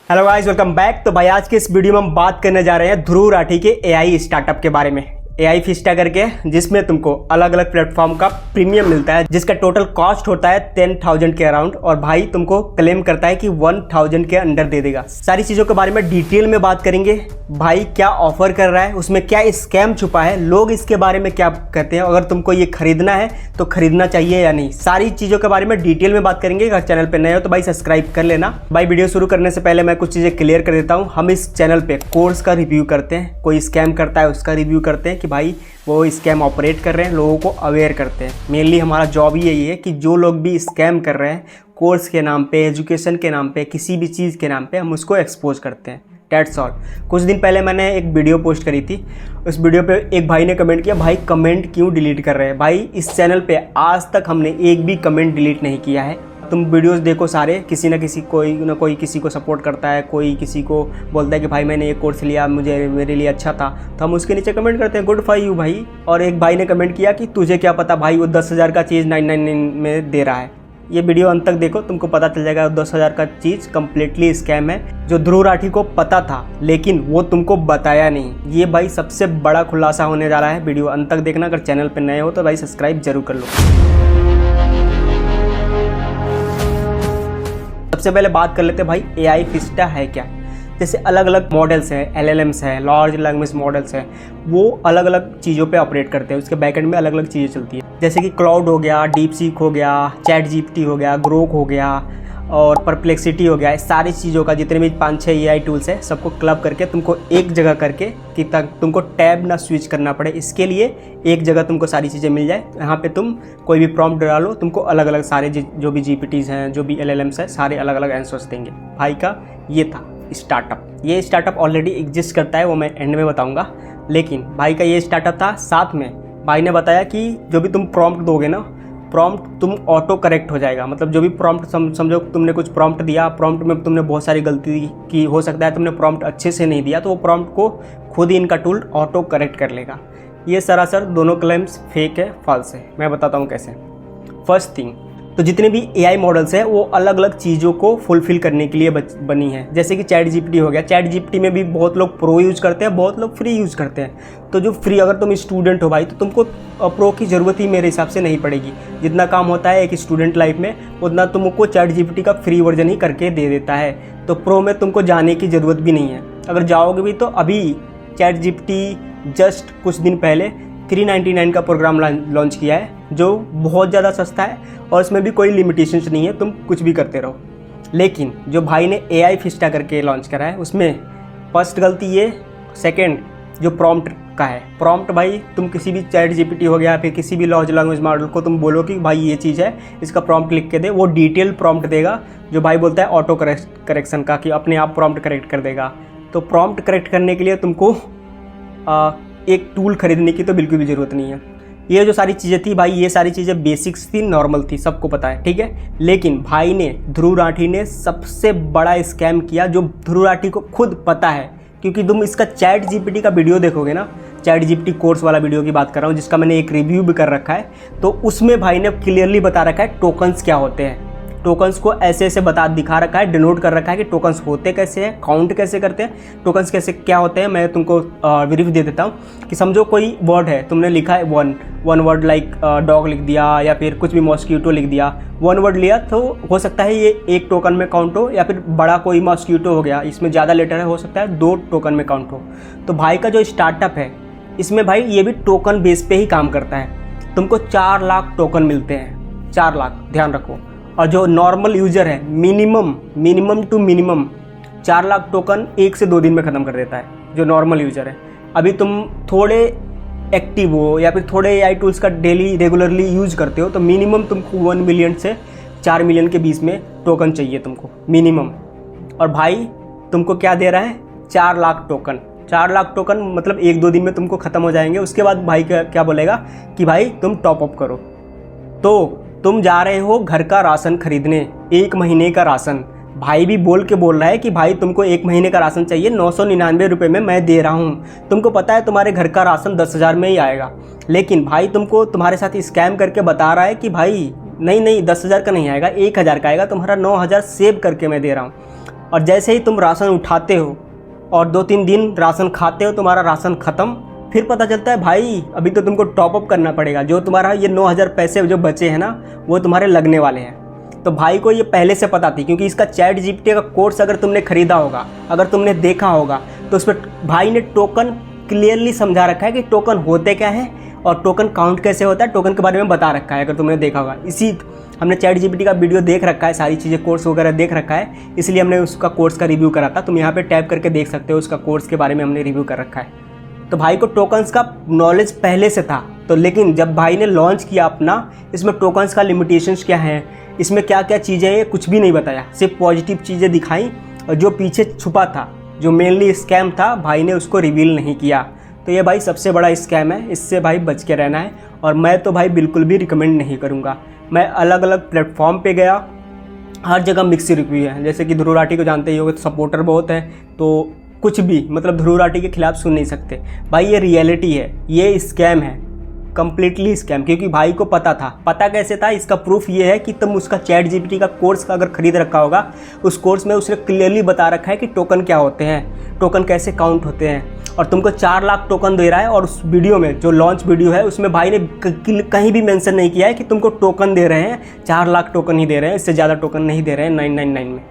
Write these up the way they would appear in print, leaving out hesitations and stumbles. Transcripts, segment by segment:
Hello guys, welcome back. तो भाई आज के इस वीडियो में हम बात करने जा रहे हैं ध्रुव राठी के एआई स्टार्टअप के बारे में। एआई फिस्टा करके, जिसमें तुमको अलग अलग प्लेटफॉर्म का प्रीमियम मिलता है, जिसका टोटल कॉस्ट होता है 10,000 के अराउंड, और भाई तुमको क्लेम करता है कि 1,000 के अंडर दे देगा। सारी चीज़ों के बारे में डिटेल में बात करेंगे। भाई क्या ऑफर कर रहा है, उसमें क्या स्कैम छुपा है, लोग इसके बारे में क्या कहते हैं, अगर तुमको ये खरीदना है तो खरीदना चाहिए या नहीं, सारी चीज़ों के बारे में डिटेल में बात करेंगे। अगर चैनल पर नए हो तो भाई सब्सक्राइब कर लेना। भाई वीडियो शुरू करने से पहले मैं कुछ चीज़ें क्लियर कर देता हूँ। हम इस चैनल पे कोर्स का रिव्यू करते हैं, कोई स्कैम करता है उसका रिव्यू करते हैं कि भाई वो स्कैम ऑपरेट कर रहे हैं, लोगों को अवेयर करते हैं। मेनली हमारा जॉब ही यही है कि जो लोग भी स्कैम कर रहे हैं कोर्स के नाम पे, एजुकेशन के नाम पे, किसी भी चीज़ के नाम पे, हम उसको एक्सपोज करते हैं। That's all. कुछ दिन पहले मैंने एक वीडियो पोस्ट करी थी। उस वीडियो पे एक भाई ने कमेंट किया, भाई कमेंट क्यों डिलीट कर रहे हैं। भाई इस चैनल पे आज तक हमने एक भी कमेंट डिलीट नहीं किया है। तुम वीडियोस देखो सारे, किसी ना किसी कोई ना कोई किसी को सपोर्ट करता है, कोई किसी को बोलता है कि भाई मैंने ये कोर्स लिया, मेरे लिए अच्छा था, तो हम उसके नीचे कमेंट करते हैं गुड फॉर यू भाई। और एक भाई ने कमेंट किया कि तुझे क्या पता भाई, वो 10,000 का चीज़ 999 में दे रहा है। ये वीडियो अंत तक देखो, तुमको पता चल जाएगा 10,000 का चीज़ कम्प्लीटली स्कैम है, जो ध्रुव राठी को पता था लेकिन वो तुमको बताया नहीं। ये भाई सबसे बड़ा खुलासा होने जा रहा है। वीडियो अंत तक देखना। अगर चैनल पर नए हो तो भाई सब्सक्राइब जरूर कर लो। सबसे पहले बात कर लेते हैं भाई एआई फिस्टा है क्या। जैसे अलग अलग मॉडल्स हैं, LLMs हैं, लार्ज लैंग्वेज मॉडल्स हैं, वो अलग अलग चीज़ों पे ऑपरेट करते हैं। उसके बैकएंड में अलग अलग चीज़ें चलती हैं, जैसे कि क्लाउड हो गया, डीप सीक हो गया, चैट जीपीटी हो गया, ग्रोक हो गया और परप्लेक्सिटी हो गया। सारी चीज़ों का जितने भी 5-6 एआई टूल्स हैं सबको क्लब करके तुमको एक जगह करके कि तक तुमको टैब ना स्विच करना पड़े, इसके लिए एक जगह तुमको सारी चीज़ें मिल जाए। यहाँ पे तुम कोई भी प्रॉम्प्ट डालो, तुमको अलग अलग सारे जो भी जीपीटीज़ हैं, जो भी LLMs हैं, सारे अलग अलग आंसर्स देंगे। भाई का ये था स्टार्टअप। ये स्टार्टअप ऑलरेडी एग्जिस्ट करता है, वो मैं एंड में बताऊँगा। लेकिन भाई का ये स्टार्टअप था। साथ में भाई ने बताया कि जो भी तुम प्रॉम्प्ट दोगे ना, प्रॉम्प्ट तुम ऑटो करेक्ट हो जाएगा। मतलब जो भी प्रॉम्प्ट समझो तुमने कुछ प्रॉम्प्ट दिया, प्रॉम्प्ट में तुमने बहुत सारी गलती की, हो सकता है तुमने प्रॉम्प्ट अच्छे से नहीं दिया, तो वो प्रॉम्प्ट को खुद ही इनका टूल ऑटो करेक्ट कर लेगा। ये सरासर दोनों क्लेम्स फेक है, फॉल्स है। मैं बताता हूँ कैसे। फर्स्ट थिंग, तो जितने भी एआई मॉडल्स हैं वो अलग अलग चीज़ों को फुलफिल करने के लिए बनी है। जैसे कि चैट जीपीटी हो गया, चैट जीपीटी में भी बहुत लोग प्रो यूज़ करते हैं, बहुत लोग फ्री यूज़ करते हैं। तो जो फ्री, अगर तुम स्टूडेंट हो भाई तो तुमको प्रो की ज़रूरत ही मेरे हिसाब से नहीं पड़ेगी। जितना काम होता है एक स्टूडेंट लाइफ में, उतना तुमको चैट जीपीटी का फ्री वर्जन ही करके दे देता है। तो प्रो में तुमको जाने की ज़रूरत भी नहीं है। अगर जाओगे भी तो अभी चैट जीपीटी जस्ट कुछ दिन पहले 399 का प्रोग्राम लॉन्च किया है, जो बहुत ज़्यादा सस्ता है और इसमें भी कोई लिमिटेशंस नहीं है, तुम कुछ भी करते रहो। लेकिन जो भाई ने एआई फिस्टा करके लॉन्च करा है उसमें फर्स्ट गलती ये, सेकंड जो प्रॉम्प्ट का है। प्रॉम्प्ट भाई तुम किसी भी चैट जीपीटी हो गया, फिर किसी भी लार्ज लैंग्वेज मॉडल को तुम बोलो कि भाई ये चीज़ है, इसका प्रॉम्प्ट लिख के दे, वो डिटेल प्रॉम्प्ट देगा। जो भाई बोलता है ऑटो करेक्शन का, कि अपने आप प्रॉम्प्ट करेक्ट कर देगा। तो प्रॉम्प्ट करेक्ट करने के लिए तुमको एक टूल खरीदने की तो बिल्कुल भी ज़रूरत नहीं है। ये जो सारी चीज़ें थी भाई, ये सारी चीज़ें बेसिक्स थी, नॉर्मल थी, सबको पता है, ठीक है। लेकिन भाई ने, ध्रुव राठी ने सबसे बड़ा स्कैम किया, जो ध्रुव राठी को खुद पता है। क्योंकि तुम इसका चैट जीपीटी का वीडियो देखोगे ना, चैट जीपीटी कोर्स वाला वीडियो की बात कर रहा हूँ, जिसका मैंने एक रिव्यू भी कर रखा है, तो उसमें भाई ने क्लियरली बता रखा है टोकन्स क्या होते हैं। टोकन्स को ऐसे ऐसे दिखा रखा है, डिनोट कर रखा है कि टोकन्स होते कैसे हैं, काउंट कैसे करते हैं, टोकन्स कैसे क्या होते हैं। मैं तुमको ब्रीफ दे देता हूँ कि समझो कोई वर्ड है, तुमने लिखा है वन वर्ड, लाइक डॉग लिख दिया या फिर कुछ भी मॉस्किटो लिख दिया, वन वर्ड लिया, तो हो सकता है ये एक टोकन में काउंट हो, या फिर बड़ा कोई मॉस्किटो हो गया, इसमें ज़्यादा लेटर है, हो सकता है 2 टोकन में काउंट हो। तो भाई का जो स्टार्टअप है इसमें भाई ये भी टोकन बेस पे ही काम करता है। तुमको 4 लाख टोकन मिलते हैं, 4 लाख, ध्यान रखो। और जो नॉर्मल यूज़र है, minimum to minimum 4 lakh token 1 से 2 दिन में ख़त्म कर देता है, जो नॉर्मल यूज़र है। अभी तुम थोड़े एक्टिव हो या फिर थोड़े एआई टूल्स का डेली रेगुलरली यूज़ करते हो, तो मिनिमम तुमको 1 मिलियन से 4 मिलियन के बीच में टोकन चाहिए तुमको, मिनिमम। और भाई तुमको क्या दे रहा है, 4 लाख टोकन। 4 लाख टोकन मतलब 1-2 दिन में तुमको ख़त्म हो जाएंगे। उसके बाद भाई क्या बोलेगा कि भाई तुम टॉपअप करो। तो तुम जा रहे हो घर का राशन खरीदने, 1 महीने का राशन। भाई भी बोल रहा है कि भाई तुमको 1 महीने का राशन चाहिए, 999 रुपये में मैं दे रहा हूँ। तुमको पता है तुम्हारे घर का राशन 10,000 में ही आएगा, लेकिन भाई तुमको तुम्हारे साथ स्कैम करके बता रहा है कि भाई नहीं 10,000 का नहीं आएगा, 1,000 का आएगा, तुम्हारा 9,000 सेव करके मैं दे रहा हूँ। और जैसे ही तुम राशन उठाते हो और 2-3 दिन राशन खाते हो, तुम्हारा राशन ख़त्म, फिर पता चलता है भाई अभी तो तुमको टॉपअप करना पड़ेगा, जो तुम्हारा ये 9,000 पैसे जो बचे हैं ना वो तुम्हारे लगने वाले हैं। तो भाई को ये पहले से पता थी, क्योंकि इसका चैट जीपीटी का कोर्स अगर तुमने खरीदा होगा, अगर तुमने देखा होगा, तो उस पर भाई ने टोकन क्लियरली समझा रखा है कि टोकन होते क्या है और टोकन काउंट कैसे होता है, टोकन के बारे में बता रखा है, अगर तुमने देखा होगा। इसी हमने चैट जीपीटी का वीडियो देख रखा है, सारी चीज़ें कोर्स वगैरह देख रखा है, इसलिए हमने उसका कोर्स का रिव्यू करा था। तुम यहाँ पे टैप करके देख सकते हो, उसका कोर्स के बारे में हमने रिव्यू कर रखा है। तो भाई को टोकन्स का नॉलेज पहले से था, तो लेकिन जब भाई ने लॉन्च किया अपना, इसमें टोकन्स का लिमिटेशंस क्या है, इसमें क्या क्या चीज़ें हैं, कुछ भी नहीं बताया, सिर्फ पॉजिटिव चीज़ें दिखाई, और जो पीछे छुपा था, जो मेनली स्कैम था, भाई ने उसको रिवील नहीं किया। तो ये भाई सबसे बड़ा स्कैम है, इससे भाई बच के रहना है। और मैं तो भाई बिल्कुल भी रिकमेंड नहीं करूँगा। मैं अलग अलग प्लेटफॉर्म पे गया, हर जगह मिक्स रिव्यू है। जैसे कि ध्रुव राठी को जानते ही होगे, तो सपोर्टर बहुत है, तो कुछ भी मतलब ध्रुव राठी के खिलाफ सुन नहीं सकते। भाई ये रियलिटी है, ये स्कैम है, कम्प्लीटली स्कैम। क्योंकि भाई को पता था। पता कैसे था, इसका प्रूफ ये है कि तुम उसका चैट जीपीटी का कोर्स अगर खरीद रखा होगा, उस कोर्स में उसने क्लियरली बता रखा है कि टोकन क्या होते हैं, टोकन कैसे काउंट होते हैं, और तुमको 4 लाख टोकन दे रहा है। और उस वीडियो में, जो लॉन्च वीडियो है, उसमें भाई ने कहीं भी मेंशन नहीं किया है कि तुमको टोकन दे रहे हैं, 4 लाख टोकन ही दे रहे हैं, इससे ज़्यादा टोकन नहीं दे रहे हैं 999 में।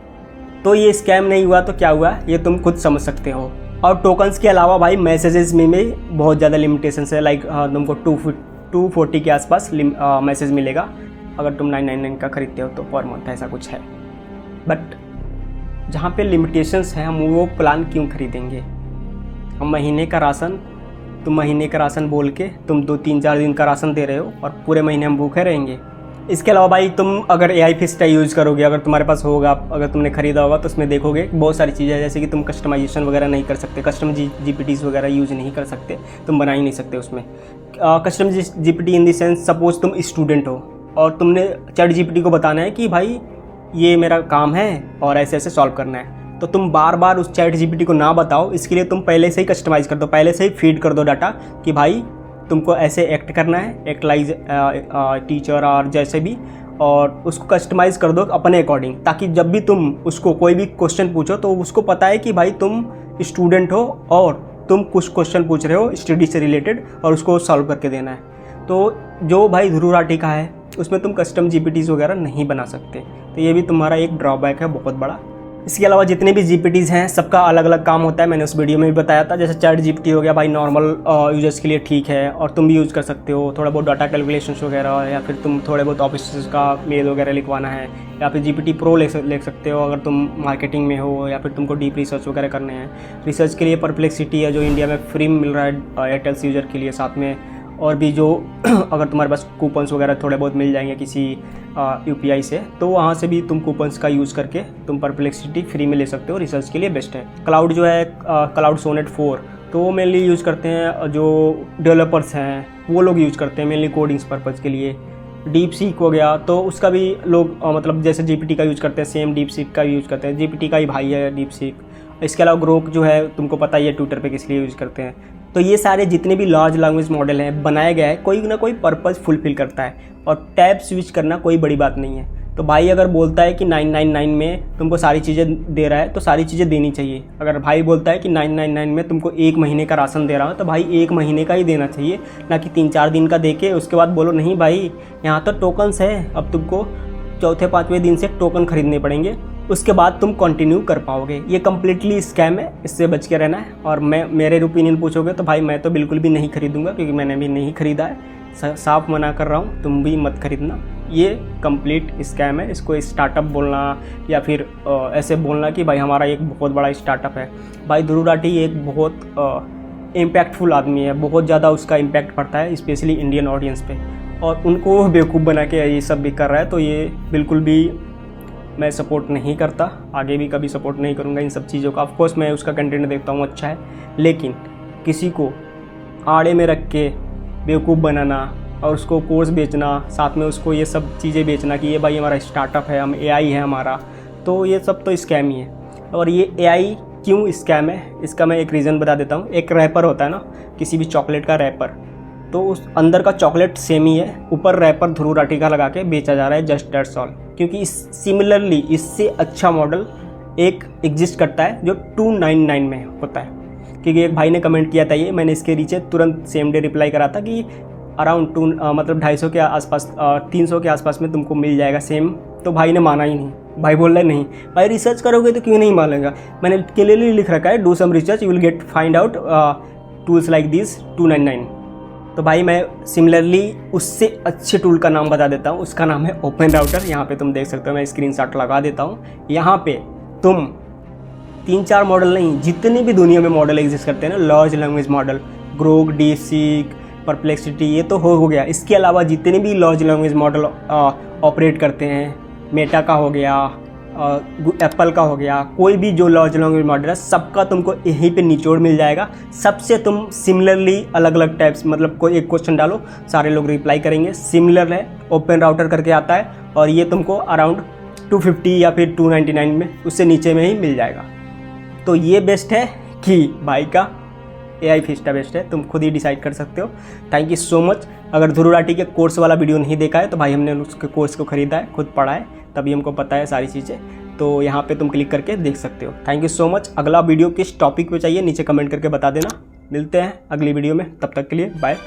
तो ये स्कैम नहीं हुआ तो क्या हुआ, ये तुम खुद समझ सकते हो। और टोकन्स के अलावा भाई मैसेजेस में भी बहुत ज़्यादा लिमिटेशंस है। लाइक तुमको 240 के आसपास मैसेज मिलेगा अगर तुम 999 का खरीदते हो तो पर मंथ, ऐसा कुछ है। बट जहाँ पे लिमिटेशंस हैं, हम वो प्लान क्यों खरीदेंगे। हम महीने का राशन, तुम महीने का राशन बोल के तुम 2-3-4 दिन का राशन दे रहे हो और पूरे महीने हम भूखे रहेंगे। इसके अलावा भाई तुम अगर AI फिस्टा यूज़ करोगे, अगर तुम्हारे पास होगा, अगर तुमने खरीदा होगा, तो उसमें देखोगे बहुत सारी चीज़ें, जैसे कि तुम कस्टमाइजेशन वगैरह नहीं कर सकते, कस्टम जीपीटीज़ वगैरह यूज़ नहीं कर सकते, तुम बना ही नहीं सकते उसमें custom GPT. In the sense suppose तुम स्टूडेंट हो और तुमने चैट जीपीटी को बताना है कि भाई ये मेरा काम है और ऐसे ऐसे सॉल्व करना है, तो तुम बार बार उस चैट जीपीटी को ना बताओ। इसके लिए तुम पहले से ही कस्टमाइज़ कर दो, पहले से ही फीड कर दो डाटा कि भाई तुमको ऐसे एक्ट करना है, एक्ट लाइज टीचर और जैसे भी, और उसको कस्टमाइज़ कर दो अपने अकॉर्डिंग, ताकि जब भी तुम उसको कोई भी क्वेश्चन पूछो तो उसको पता है कि भाई तुम स्टूडेंट हो और तुम कुछ क्वेश्चन पूछ रहे हो स्टडी से रिलेटेड और उसको सॉल्व करके देना है। तो जो भाई ध्रुव राठी का है, उसमें तुम कस्टम जीपीटीज़ वगैरह नहीं बना सकते, तो ये भी तुम्हारा एक ड्रॉबैक है बहुत बड़ा। इसके अलावा जितने भी जीपीटीज़ हैं, सबका अलग अलग काम होता है, मैंने उस वीडियो में भी बताया था। जैसे चैट जीपीटी हो गया भाई, नॉर्मल यूजर्स के लिए ठीक है और तुम भी यूज़ कर सकते हो, थोड़ा बहुत डाटा कैलकुलेशंस वगैरह, या फिर तुम थोड़े बहुत ऑफिस का मेल वगैरह लिखवाना है, या फिर जीपीटी प्रो ले सकते हो अगर तुम मार्केटिंग में हो, या फिर तुमको डीप रिसर्च वगैरह करने हैं। रिसर्च के लिए परप्लेक्सिटी है, जो इंडिया में फ्री में मिल रहा है एयरटेल यूज़र के लिए, साथ में और भी जो अगर तुम्हारे पास कूपन्स वगैरह थोड़े बहुत मिल जाएंगे किसी UPI से, तो वहाँ से भी तुम कूपन्स का यूज़ करके तुम परप्लेक्सिटी फ्री में ले सकते हो। रिसर्च के लिए बेस्ट है। क्लाउड जो है, क्लाउड सोनेट 4, तो वो मेनली यूज़ करते हैं जो डेवलपर्स हैं, वो लोग यूज़ करते हैं मेनली कोडिंग्स पर्पज़ के लिए। डीप सीक हो गया तो उसका भी लोग मतलब जैसे जीपीटी का यूज़ करते हैं, सेम डीप सीक का यूज़ करते हैं। जीपीटी का ही भाई है डीप सीक। इसके अलावा ग्रोक जो है, तुमको पता ही है ट्विटर पे किस लिए यूज़ करते हैं। तो ये सारे जितने भी लार्ज लैंग्वेज मॉडल हैं बनाए गए हैं, कोई ना कोई पर्पज़ फुलफिल करता है, और टैब स्विच करना कोई बड़ी बात नहीं है। तो भाई अगर बोलता है कि 999 में तुमको सारी चीज़ें दे रहा है, तो सारी चीज़ें देनी चाहिए। अगर भाई बोलता है कि 999 में तुमको 1 महीने का राशन दे रहा हूँ, तो भाई 1 महीने का ही देना चाहिए, ना कि 3-4 दिन का दे के उसके बाद बोलो नहीं भाई यहाँ तो टोकन्स है, अब तुमको 4-5वें दिन से टोकन खरीदने पड़ेंगे, उसके बाद तुम कंटिन्यू कर पाओगे। ये कम्प्लीटली स्कैम है, इससे बच के रहना है। और मेरे ओपिनियन पूछोगे तो भाई मैं तो बिल्कुल भी नहीं खरीदूंगा, क्योंकि मैंने भी नहीं खरीदा है। साफ मना कर रहा हूँ, तुम भी मत खरीदना। ये कंप्लीट स्कैम है। इसको स्टार्टअप बोलना या फिर ऐसे बोलना कि भाई हमारा एक बहुत बड़ा स्टार्टअप है, भाई ध्रुव राठी एक बहुत इम्पैक्टफुल आदमी है, बहुत ज़्यादा उसका इम्पैक्ट पड़ता है स्पेशली इंडियन ऑडियंस पे, और उनको बेवकूफ़ बना के ये सब भी कर रहा है। तो ये बिल्कुल भी मैं सपोर्ट नहीं करता, आगे भी कभी सपोर्ट नहीं करूँगा इन सब चीज़ों का। ऑफकोर्स मैं उसका कंटेंट देखता हूँ, अच्छा है, लेकिन किसी को आड़े में रख के बेवकूफ़ बनाना और उसको कोर्स बेचना, साथ में उसको ये सब चीज़ें बेचना कि ये भाई हमारा स्टार्टअप है, हम AI है हमारा, तो ये सब तो स्कैम ही है। और ये AI क्यों स्कैम है, इसका मैं एक रीज़न बता देता हूँ। एक रैपर होता है ना, किसी भी चॉकलेट का रैपर, तो उस अंदर का चॉकलेट सेम ही है, ऊपर रैपर ध्रुव राठी का लगा के बेचा जा रहा है, जस्ट दैट्स ऑल। क्योंकि सिमिलरली इससे अच्छा मॉडल एक एग्जिस्ट करता है जो 299 में होता है, क्योंकि एक भाई ने कमेंट किया था ये, मैंने इसके नीचे तुरंत सेम डे रिप्लाई करा था कि अराउंड मतलब 250 के आसपास 300 के आसपास में तुमको मिल जाएगा सेम। तो भाई ने माना ही नहीं, भाई बोल रहा नहीं भाई रिसर्च करोगे तो क्यों नहीं मानेगा, मैंने क्लियरली लिख रखा है do some research you will get find out tools like this 299। तो भाई मैं सिमिलरली उससे अच्छे टूल का नाम बता देता हूँ, उसका नाम है ओपन राउटर। यहाँ पे तुम देख सकते हो, मैं स्क्रीनशॉट लगा देता हूँ। यहाँ पे तुम 3-4 मॉडल नहीं, जितने भी दुनिया में मॉडल एग्जिस्ट करते हैं ना, large language model, Grok, DeepSeek, perplexity, ये तो हो गया। इसके अलावा जितने भी लार्ज लैंग्वेज मॉडल ऑपरेट करते हैं, मेटा का हो गया, एप्पल का हो गया, कोई भी जो लार्ज लैंग्वेज मॉडल है सबका तुमको यहीं पे निचोड़ मिल जाएगा। सबसे तुम सिमिलरली अलग अलग टाइप्स, मतलब कोई एक क्वेश्चन डालो, सारे लोग रिप्लाई करेंगे। सिमिलर है, ओपन राउटर करके आता है, और ये तुमको अराउंड 250 या फिर 299 में, उससे नीचे में ही मिल जाएगा। तो ये बेस्ट है कि भाई का AI फिस्टा बेस्ट है, तुम खुद ही डिसाइड कर सकते हो। Thank you so much. अगर ध्रुव राठी के कोर्स वाला वीडियो नहीं देखा है तो भाई हमने उसके कोर्स को ख़रीदा है, खुद पढ़ा है, तभी हमको पता है सारी चीज़ें। तो यहाँ पे तुम क्लिक करके देख सकते हो। Thank you so much. अगला वीडियो किस टॉपिक पे चाहिए नीचे कमेंट करके बता देना। मिलते हैं अगली वीडियो में, तब तक के लिए बाय।